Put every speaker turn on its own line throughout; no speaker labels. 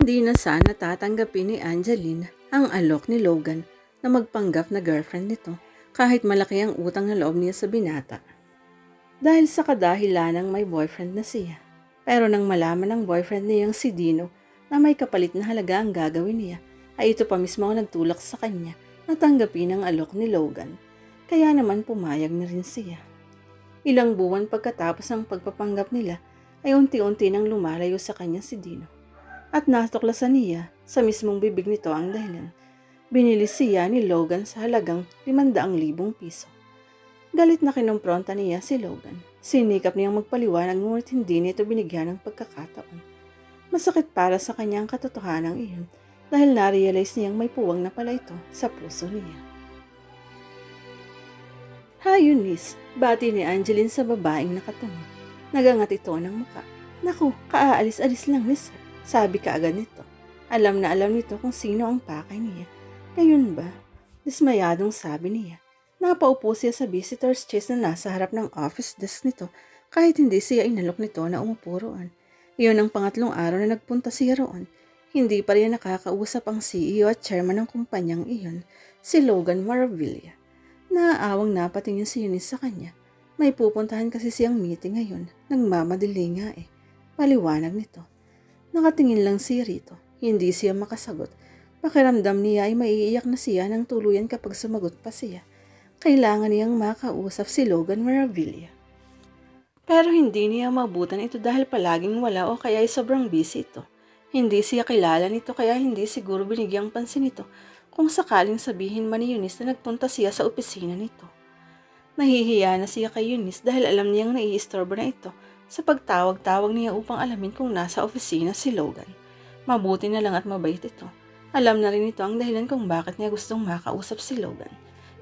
Hindi na sana tatanggapin ni Angeline ang alok ni Logan na magpanggap na girlfriend nito kahit malaki ang utang na loob niya sa binata. Dahil sa kadahilanang may boyfriend na siya. Pero nang malaman ng boyfriend niyang si Dino na may kapalit na halaga ang gagawin niya, ay ito pa mismo ang nagtulak sa kanya na tanggapin ang alok ni Logan. Kaya naman pumayag na rin siya. Ilang buwan pagkatapos ng pagpapanggap nila ay unti-unti nang lumalayo sa kanya si Dino. At natuklasan niya sa mismong bibig nito ang dahilan. Binili siya ni Logan sa halagang 500,000 piso. Galit na kinumpronta niya si Logan. Sinikap niyang magpaliwanag ngunit hindi nito binigyan ng pagkakataon. Masakit para sa kanya ang katotohanan iyon dahil na-realize niyang may puwang na pala ito sa puso niya. "Hi Eunice," bati ni Angeline sa babaeng nakatungo. Nagangat ito ng muka. "Naku, kaaalis-alis lang ni sir," sabi kaagad nito. Alam na alam nito kung sino ang pakay niya. "Gayun ba?" Dismayadong sabi niya. Napaupo siya sa visitor's chairs na nasa harap ng office desk nito kahit hindi siya inalok nito na umupo roon. Iyon ang pangatlong araw na nagpunta siya roon. Hindi pa rin nakakausap ang CEO at chairman ng kumpanyang iyon, si Logan Maravilla. Naaawang napatingin si Eunice sa kanya. May pupuntahan kasi siyang meeting ngayon. Nagmamadali nga eh. Paliwanag nito. Nakatingin lang siya rito. Hindi siya makasagot. Pakiramdam niya ay maiiyak na siya ng tuluyan kapag sumagot pa siya. Kailangan niyang makausap si Logan Maravilla. Pero hindi niya mabutan ito dahil palaging wala o kaya ay sobrang busy ito. Hindi siya kilala nito kaya hindi siguro binigyang pansin ito kung sakaling sabihin man ni Eunice na nagpunta siya sa opisina nito. Nahihiya na siya kay Eunice dahil alam niyang naiistorbo na ito sa pagtawag-tawag niya upang alamin kung nasa opisina si Logan. Mabuti na lang at mabait ito. Alam na rin ito ang dahilan kung bakit niya gustong makausap si Logan.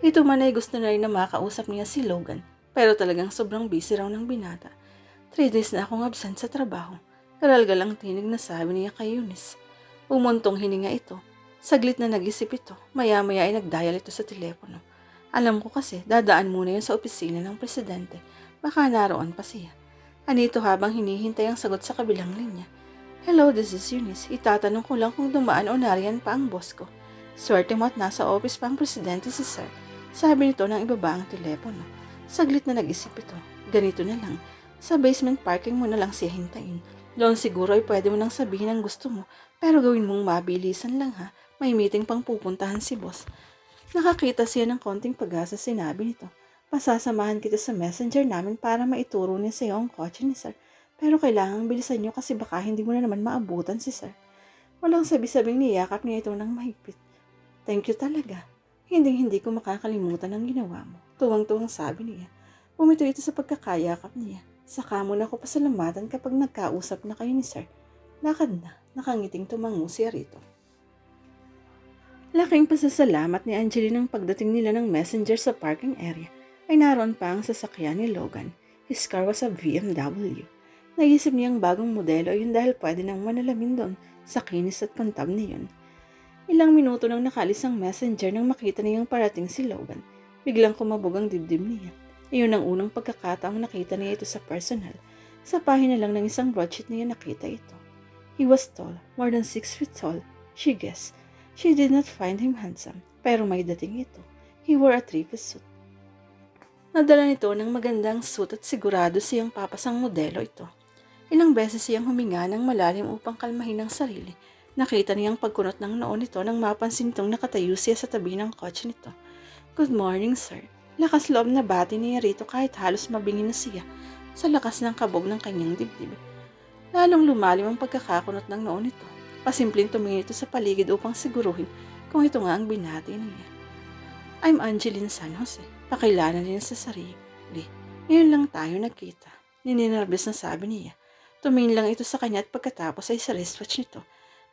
Ito man ay gusto na rin na makausap niya si Logan, pero talagang sobrang busy raw ng binata. 3 days na akong absent sa trabaho. Garalgal ang tinig na sabi niya kay Eunice. Umuntong hininga ito. Saglit na nag-isip ito. Maya-maya ay nagdial ito sa telepono. Alam ko kasi, dadaan muna yun sa opisina ng presidente. Baka naroon pa siya. Anito habang hinihintay ang sagot sa kabilang linya. "Hello, this is Eunice. Itatanong ko lang kung dumaan o nariyan pa ang boss ko. Swerte mo at nasa office pa ang presidente si sir," sabi nito nang ibaba ang telepono. Saglit na nag-isip ito. Ganito na lang. Sa basement parking mo na lang siya hintayin. Doon siguro ay pwede mo nang sabihin ang gusto mo, pero gawin mong mabilisan lang ha. May meeting pang pupuntahan si boss. Nakakita siya ng konting pag-asa, sinabi nito. "Pasasamahan kita sa messenger namin para maituro niya sa iyo ang kotse ni sir. Pero kailangang bilisan niyo kasi baka hindi mo na naman maabutan si sir." Walang sabi-sabing niyakap niya ito ng mahigpit. "Thank you talaga. Hindi ko makakalimutan ang ginawa mo." Tuwang-tuwang sabi niya. Bumito ito sa pagkakayakap niya. "Saka mo na ako pasalamatan kapag nagkausap na kayo ni sir." Lakad na. Nakangiting tumango siya rito. Laking pasasalamat ni Angeline ng pagdating nila ng messenger sa parking area ay naroon pa ang sasakyan ni Logan. His car was a BMW. Naisip niyang bagong modelo yun dahil pwede nang manalamin doon sa kinis at kontab niyon. Ilang minuto nang nakalis ang messenger nang makita niyang parating si Logan. Biglang kumabog ang dibdib niya. Iyon ang unang pagkakataong nakita niya ito sa personal. Sa pahina lang ng isang broadsheet niya nakita ito. He was tall, more than 6 feet tall. She guessed. She did not find him handsome, pero may dating ito. He wore a 3-piece suit. Nadala nito ng magandang suit at sigurado siyang papasang modelo ito. Ilang beses siyang huminga ng malalim upang kalmahin ang sarili. Nakita niyang pagkunot ng noo nito nang mapansin nitong nakatayo siya sa tabi ng kotse nito. "Good morning, sir." Lakas loob na bati niya rito kahit halos mabingin na siya sa lakas ng kabog ng kanyang dibdib. Lalong lumalim ang pagkakakunot ng noo nito. Pasimpleng tumingin ito sa paligid upang siguruhin kung ito nga ang binati niya. "I'm Angeline San Jose." Pakilala niya sa sarili. "Ngayon lang tayo nagkita." Nininarbis na sabi niya. Tumingin lang ito sa kanya at pagkatapos ay sa wristwatch nito.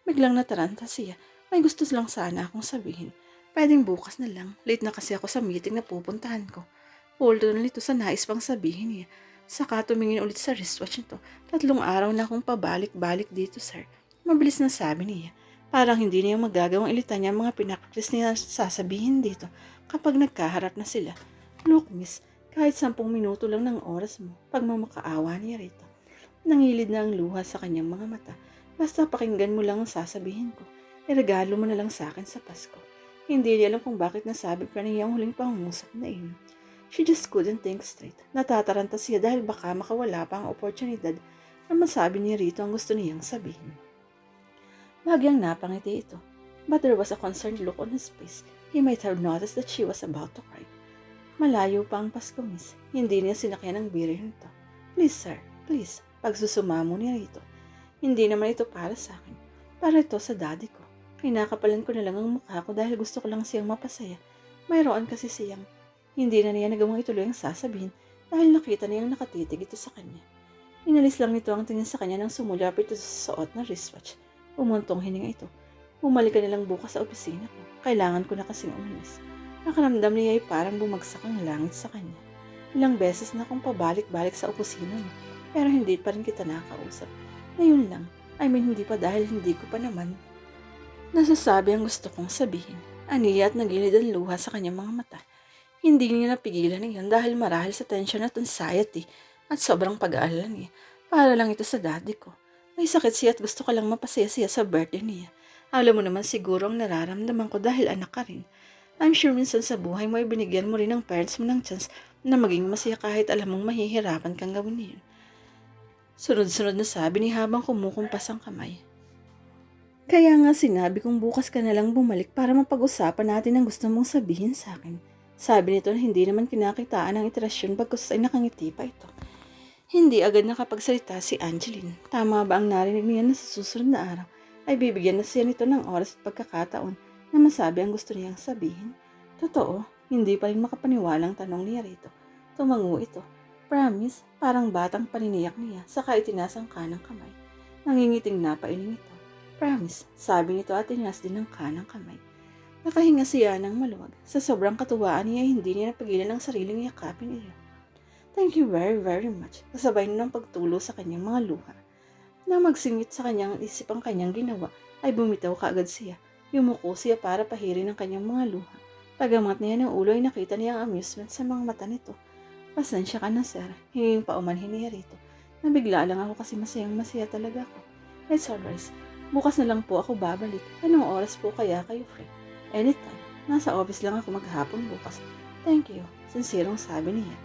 Biglang nataranta siya. "May gusto lang sana akong sabihin. Pwedeng bukas na lang. Late na kasi ako sa meeting na pupuntahan ko." Puldo na nito sa nais pang sabihin niya. Saka tumingin ulit sa wristwatch nito. "3 araw na akong pabalik-balik dito, sir." Mabilis na sabi niya. Parang hindi niya magagawang ilitan niya ang mga pinakris niya sasabihin dito kapag nagkaharap na sila. "Look, miss, kahit 10 minuto lang ng oras mo, pagmamakaawa niya rito." Nangilid na ang luha sa kanyang mga mata. Basta pakinggan mo lang ang sasabihin ko. Iregalo mo na lang sa akin sa Pasko. Hindi niya alam kung bakit nasabi pa niya ang huling pangungusap na iyon. She just couldn't think straight. Natataranta siya dahil baka makawala pa ang oportunidad na masabi ni Rito ang gusto niyang sabihin. Bagyang napangiti ito, but there was a concerned look on his face. He might have noticed that she was about to cry. Malayo pa ang Pasko, miss. Hindi niya sinakyan ang biro nito. Please, sir. Please. Pagsusumamo ni Rito. Hindi naman ito para sa akin. Para ito sa daddy ko. Kinakapalan ko na lang ang mukha ko dahil gusto ko lang siyang mapasaya. Mayroon kasi siyang. Hindi na niya nagawang ituloy ang sasabihin dahil nakita niyang nakatitig ito sa kanya. Inalis lang nito ang tingin sa kanya nang sumulap ito sa suot na wristwatch. Umuntong hininga ito. Bumalik ka na lang bukas sa opisina ko. Kailangan ko na kasing umalis. Nakaramdam niya ay parang bumagsak ang langit sa kanya. Ilang beses na akong pabalik-balik sa opisina mo, pero hindi pa rin kita nakakausap. Ngayon lang, hindi pa dahil hindi ko pa naman nasasabi ang gusto kong sabihin. Aniya at nagilid ang luha sa kanyang mga mata. Hindi niya napigilan iyon dahil marahil sa tension at anxiety at sobrang pag-aalala niya. Para lang ito sa daddy ko. May sakit siya at gusto ko lang mapasaya siya sa birthday niya. Alam mo naman siguro ang nararamdaman ko dahil anak ka rin. I'm sure minsan sa buhay mo ay binigyan mo rin ng parents mo ng chance na maging masaya kahit alam mong mahihirapan kang gawin niyon. Sunod-sunod na sabi ni habang kumukumpas ang kamay. Kaya nga sinabi kong bukas ka na lang bumalik para mapag-usapan natin ang gusto mong sabihin sa akin. Sabi nito na hindi naman kinakitaan ang iterasyon bagkus ay nakangiti pa ito. Hindi agad nakapagsalita si Angeline. Tama ba ang narinig niya na sa susunod na araw ay bibigyan na siya nito ng oras at pagkakataon na masabi ang gusto niyang sabihin? Totoo, hindi pa rin makapaniwalang tanong niya rito. Tumango ito. Promise, parang batang paniniyak niya saka itinaas ang kanang kamay. Nangingiting napailing ito. Promise, sabi nito at tinaas din ang kanang kamay. Nakahinga siya ng maluwag. Sa sobrang katuwaan niya, hindi niya napigilan ang sariling yakapin niya. Thank you very, very much. Kasabay ng pagtulo sa kanyang mga luha. Nang magsingit sa kanyang isip ang kanyang ginawa, ay bumitaw kaagad siya. Yumuko siya para pahirin ang kanyang mga luha. Pagamat niya ng ulo ay nakita niya ang amusement sa mga mata nito. Pasensya ka na, sir. Hinging paumanhin niya rito. Nabigla lang ako kasi masayang masaya talaga ako. It's alright. Bukas na lang po ako babalik. Anong oras po kaya kayo free? Anytime. Nasa office lang ako maghapon bukas. Thank you. Sincerong sabi niya.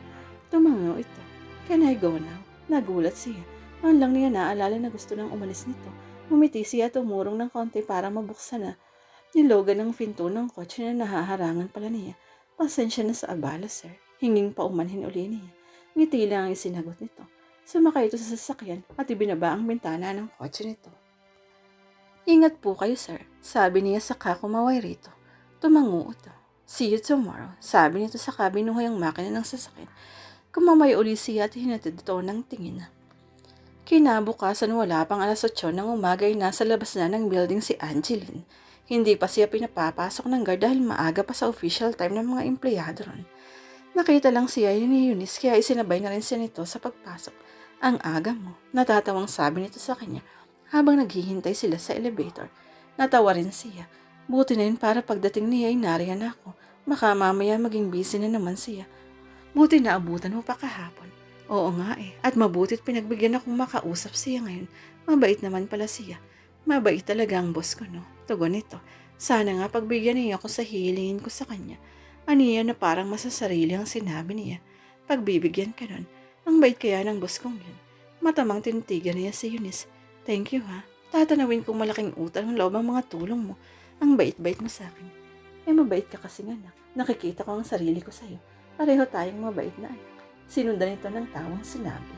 Tumango ito. Can I go now? Nagulat siya. Man lang niya naalala na gusto nang umalis nito. Umiti siya at umurong ng konti para mabuksan na. Nilogan ng pinto ng kotse na nahaharangan pala niya. Pasensya na sa abala, sir. Hinging paumanhin uli niya. Ngiti lang ang isinagot nito. Sumakay ito sa sasakyan at ibinaba ang bintana ng kotse nito. Ingat po kayo, sir. Sabi niya sa kumaway rito. Tumango ito. See you tomorrow. Sabi nito sa binuhay ang makina ng sasakyan. Kumamay uli siya at hinatid ito ng tingin. Kinabukasan wala pang alas 8 ng umaga ay nasa labas na ng building si Angeline. Hindi pa siya pinapapasok ng guard dahil maaga pa sa official time ng mga empleyado ron. Nakita lang siya ni Eunice kaya isinabay na rin siya nito sa pagpasok. Ang aga mo, natatawang sabi nito sa kanya habang naghihintay sila sa elevator. Natawa rin siya. Buti na rin para pagdating niya ay nariyan ako. Baka mamaya maging busy na naman siya. Buti na abutan mo pa kahapon. Oo nga at mabutit pinagbigyan akong makausap siya ngayon. Mabait naman pala siya. Mabait talaga ang boss ko, no? Tugon nito. Sana nga pagbigyan niya ako sa hilingin ko sa kanya. Aniya na parang masasarili ang sinabi niya. Pagbibigyan ka nun. Ang bait kaya ng boss kong yun. Matamang tinitigan niya si Eunice. Thank you ha. Tatanawin kong malaking utang ng loob ang mga tulong mo. Ang bait-bait mo sa akin. Mabait ka kasi nga anak. Nakikita ko ang sarili ko sa'yo. Pareho tayong mabait na anak. Sinundan ito ng tawang sinabi.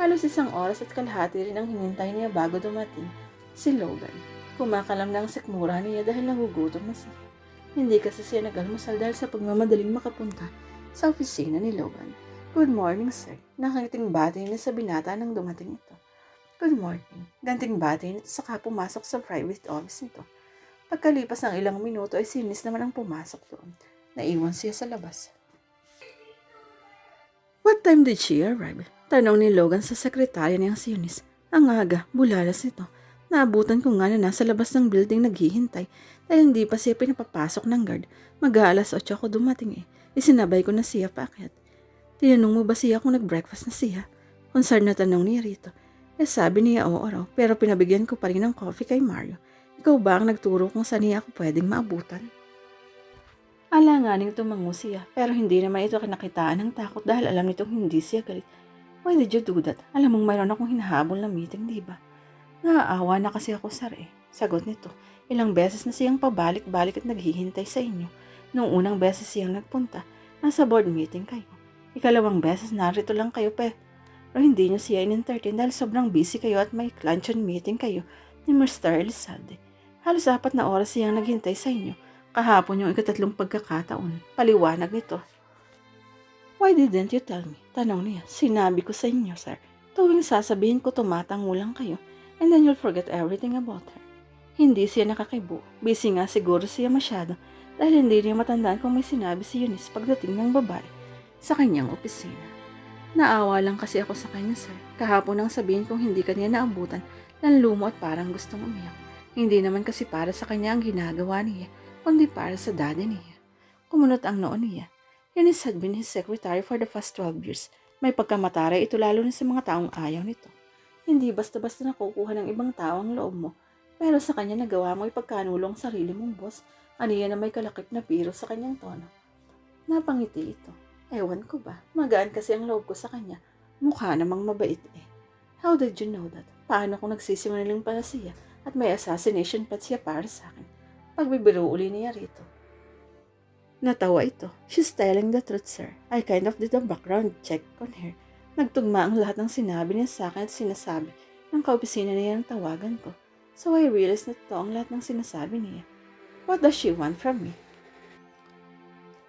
Halos 1 oras at kalahati rin ang hinintay niya bago dumating si Logan. Kumakalam na ang sikmura niya dahil nagugutom na siya. Hindi kasi siya nag-almusal dahil sa pagmamadaling makapunta sa opisina ni Logan. Good morning, sir. Nakangiting bati niya sa binata nang dumating ito. Good morning. Ganting bati nito saka pumasok sa private office nito. Pagkalipas ng ilang minuto ay si Eunice naman ang pumasok doon. Naiwan siya sa labas. What time did she arrive? Tanong ni Logan sa sekretarya niyang si Eunice. Ang aga, bulalas nito. Naabutan ko nga na nasa labas ng building naghihintay dahil hindi pa siya pinapapasok ng guard. Mag-aalas 8 ako dumating Isinabay ko na siya paakyat. Tinanong mo ba siya kung nag-breakfast na siya? Concerned na tanong niya rito. Sabi niya oo raw, pero pinabigyan ko pa rin ng coffee kay Mario. Ikaw ba ang nagturo kung saan niya ako pwedeng maabutan? Alanganing tumango siya, pero hindi naman ito kinakitaan ng takot dahil alam nitong hindi siya galit. Why did you do that? Alam mong mayroon akong hinahabol na meeting, di ba? Naaawa na kasi ako, sir eh. Sagot nito. Ilang beses na siyang pabalik-balik at naghihintay sa inyo. Noong unang beses siyang nagpunta, nasa board meeting kayo. Ikalawang beses narito lang kayo pero hindi niyo siya in-entertain dahil sobrang busy kayo at may luncheon meeting kayo ni Mr. Elizalde. Halos 4 na oras siyang naghintay sa inyo. Kahapon yung ikatatlong pagkakataon. Paliwanag nito. Why didn't you tell me? Tanong niya. Sinabi ko sa inyo, sir. Tuwing sasabihin ko tumatango lang kayo and then you'll forget everything about her. Hindi siya nakakibo. Busy nga siguro siya masyado dahil hindi niya matandaan kung may sinabi si Eunice pagdating ng babae sa kanyang opisina. Naawa lang kasi ako sa kanya, sir. Kahapon nang sabihin kong hindi kanya naabutan, nanlumo at parang gustong umiyak. Hindi naman kasi para sa kanya ang ginagawa niya, kundi para sa daddy niya. Kumunot ang noon niya. Eunice had been his secretary for the past 12 years. May pagkamataray ito lalo na sa mga taong ayaw nito. Hindi basta-basta nakukuha ng ibang tao ang loob mo, pero sa kanya nagawa mo ipagkanulong sarili mong boss. Aniya na may kalakip na biro sa kanyang tono. Napangiti ito. Ewan ko ba, magaan kasi ang loob ko sa kanya. Mukha namang mabait eh. How did you know that? Paano kung nagsisinungaling pala siya at may assassination plot siya para sa akin? Pagbibiro uli niya rito. Natawa ito. She's telling the truth, sir. I kind of did a background check on her. Nagtugma ang lahat ng sinabi niya sa akin at sinasabi ng kaopisina niya ng tawagan ko. So I realized na ito ang lahat ng sinasabi niya. What does she want from me?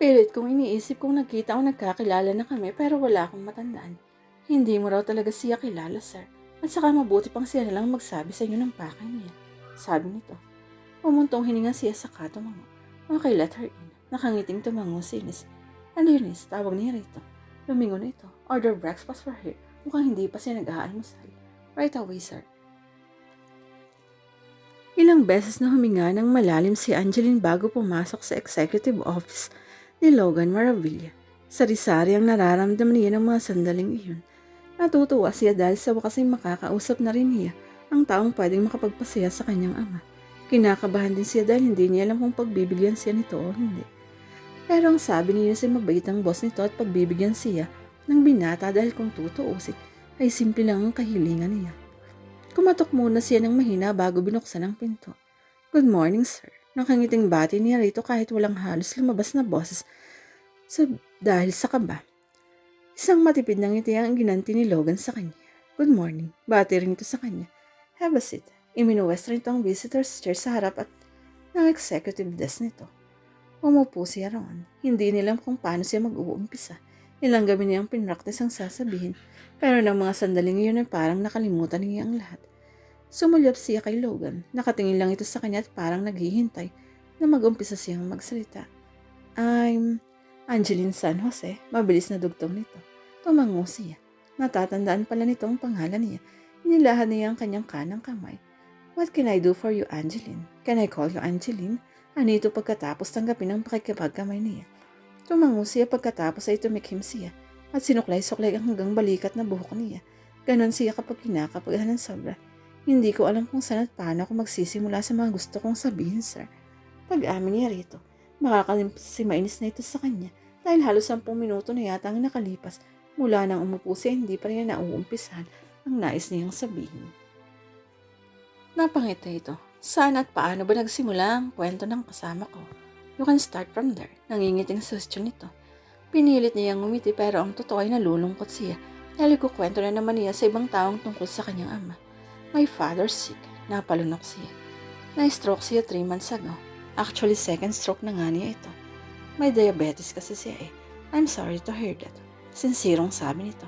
Pilit kong iniisip kung nagkita o nagkakilala na kami pero wala akong matandaan. Hindi mo raw talaga siya kilala, sir. At saka mabuti pang siya na lang magsabi sa inyo ng pakay niya. Sabi nito. Umuntong hininga siya sa katumango. Okay, let her in. Nakangiting tumango si Eunice. And Eunice, tawag niya rito. Lumingon ito. Order breakfast for her. Mukhang hindi pa siya nag-aalmusal. Right away, sir. Ilang beses na huminga ng malalim si Angeline bago pumasok sa executive office ni Logan Maravilla. Sari-sari ang nararamdaman niya ng mga sandaling iyon. Natutuwa siya dahil sa wakas ay makakausap na rin niya ang taong pwedeng makapagpasaya sa kanyang ama. Kinakabahan din siya dahil hindi niya alam kung pagbibigyan siya nito o hindi. Pero ang sabi niya ay mabait ang boss nito at pagbibigyan siya ng binata dahil kung tutuusin ay simple lang ang kahilingan niya. Kumatok muna siya ng mahina bago binuksan ang pinto. Good morning, sir. Nakangiting bati niya rito kahit walang halos lumabas na boses dahil sa kaba. Isang matipid na ngiti ang ginanti ni Logan sa kanya. Good morning. Bati rin ito sa kanya. Have a seat. Iminuwestro nito ang visitor's chair sa harap at ng executive desk nito. Umupo siya roon. Hindi nilam kung paano siya mag-uumpisa. Ilang gabi niyang pinraktis ang sasabihin, pero ng mga sandaling iyon ay parang nakalimutan niya ang lahat. Sumulyap siya kay Logan. Nakatingin lang ito sa kanya at parang naghihintay na mag-umpisa siyang magsalita. I'm Angeline San Jose. Mabilis na dugtong nito. Tumango siya. Natatandaan pala nito ang pangalan niya. Inilahan niya ang kanyang kanang kamay. What can I do for you, Angeline? Can I call you Angeline? Anito pagkatapos tanggapin ang pakikipagkamay niya. Tumango siya pagkatapos ay tumikhim siya at sinuklay-suklay ang hanggang balikat na buhok niya. Ganon siya kapag kinakapagahan ng sobra. Hindi ko alam kung saan at paano ako magsisimula sa mga gusto kong sabihin, sir. Pag-amin niya rito, makakalimsimainis na ito sa kanya dahil halos 10 minuto na yata ang nakalipas mula nang umupo siya hindi pa rin nauumpisahan ang nais niyang sabihin. Napangiti ito. Saan at paano ba nagsimula ang kwento ng kasama ko? You can start from there. Nangingiting suggestion nito. Pinilit niyang ngumiti pero ang totoo ay nalulungkot siya dahil kukwento na naman niya sa ibang taong tungkol sa kanyang ama. My father's sick. Napalunok siya. Na-stroke siya 3 months ago. Actually, second stroke na nga niya ito. May diabetes kasi siya eh. I'm sorry to hear that. Sinsirong sabi nito.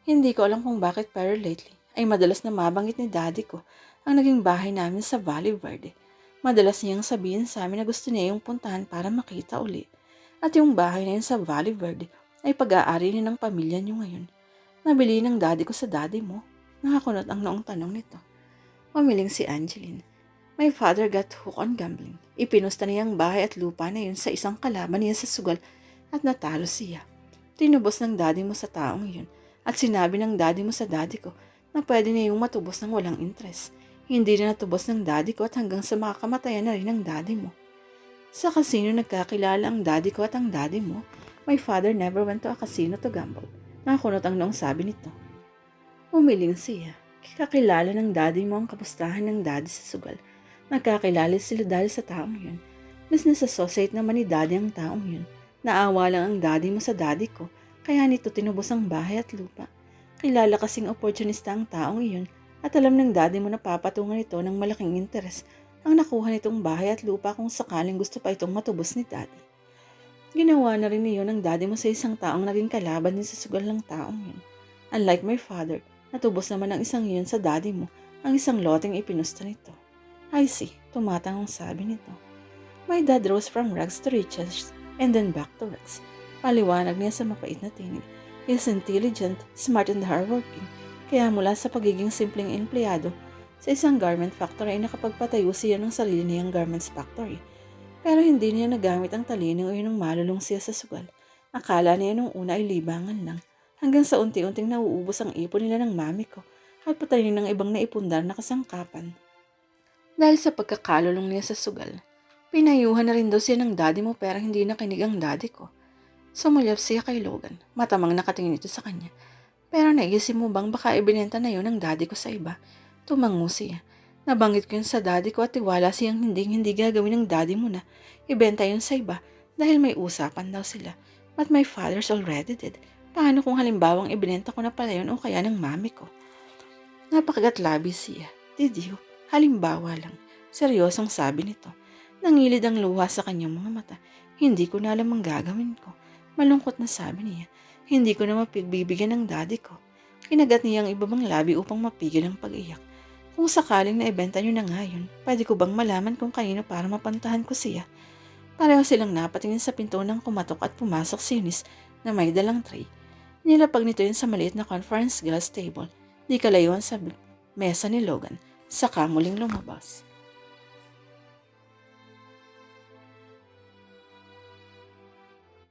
Hindi ko alam kung bakit pero lately ay madalas na mabanggit ni daddy ko ang naging bahay namin sa Valley Verde. Madalas niyang sabihin sa amin na gusto niya yung puntahan para makita uli. At yung bahay na yun sa Valley Verde ay pag-aari niya ng pamilya niyo ngayon. Nabili ng daddy ko sa daddy mo. Nakakunot ang noong tanong nito. Umiling si Angeline. My father got hooked on gambling. Ipinusta niya ang bahay at lupa na yun sa isang kalaban niya sa sugal at natalo siya. Tinubos ng daddy mo sa taong yun at sinabi ng daddy mo sa daddy ko na pwede niya yung matubos ng walang interest. Hindi na natubos ng daddy ko at hanggang sa makakamatayan na rin ng daddy mo. Sa casino nagkakilala ang daddy ko at ang daddy mo. My father never went to a casino to gamble. Nakakunot ang noong sabi nito. Umiling siya. Kakilala ng daddy mo ang kapustahan ng daddy sa sugal. Nagkakilala sila dahil sa taong yun. Business associate naman ni daddy ang taong yun. Naawa lang ang daddy mo sa daddy ko, kaya nito tinubos ang bahay at lupa. Kilala kasing opportunista ang taong iyon at alam ng daddy mo na papatungan ito ng malaking interes ang nakuha nitong bahay at lupa kung sakaling gusto pa itong matubos ni daddy. Ginawa na rin niyo ng daddy mo sa isang taong naging kalaban din sa sugal ng taong yun. Unlike my father, natubos naman ng isang yun sa daddy mo ang isang loteng ipinusta nito. I see, tumatangong sabi nito. My dad rose from rags to riches and then back to rags. Paliwanag niya sa mapait na tinig. He is intelligent, smart and hardworking. Kaya mula sa pagiging simpleng empleyado sa isang garment factory ay nakapagpatayo siya ng sarili niyang garments factory. Pero hindi niya nagamit ang talino o yun malulong siya sa sugal. Akala niya nung una ay libangan lang. Hanggang sa unti-unting nauubos ang ipon nila ng mami ko at patayin ng ibang naipundar na kasangkapan. Dahil sa pagkakalulong niya sa sugal, pinayuhan na rin daw siya ng daddy mo pero hindi nakinig ang daddy ko. Sumulyap siya kay Logan. Matamang nakatingin ito sa kanya. Pero naisip mo bang baka ibinenta na yun ng daddy ko sa iba? Tumango siya. Nabanggit ko yun sa daddy ko at tiwala siyang hindi gagawin ng daddy mo na ibenta yun sa iba dahil may usapan daw sila. But my father's already dead. Paano kung halimbawang ibinenta ko na pala yun o kaya ng mami ko? Napakagatlabi siya. Did you? Halimbawa lang. Seryosong sabi nito. Nangilid ang luha sa kanyang mga mata. Hindi ko na alam ang gagawin ko. Malungkot na sabi niya. Hindi ko na mapigbibigyan ng daddy ko. Kinagat niya ang iba pang labi upang mapigil ang pag-iyak. Kung sakaling naibenta niyo na nga yun, pwede ko bang malaman kung kanino para mapantahan ko siya? Pareho silang napatingin sa pinto ng kumatok at pumasok si Eunice na may dalang tray. Nilapag nito yun sa maliit na conference glass table. Di kalayuan sa mesa ni Logan. Saka muling lumabas.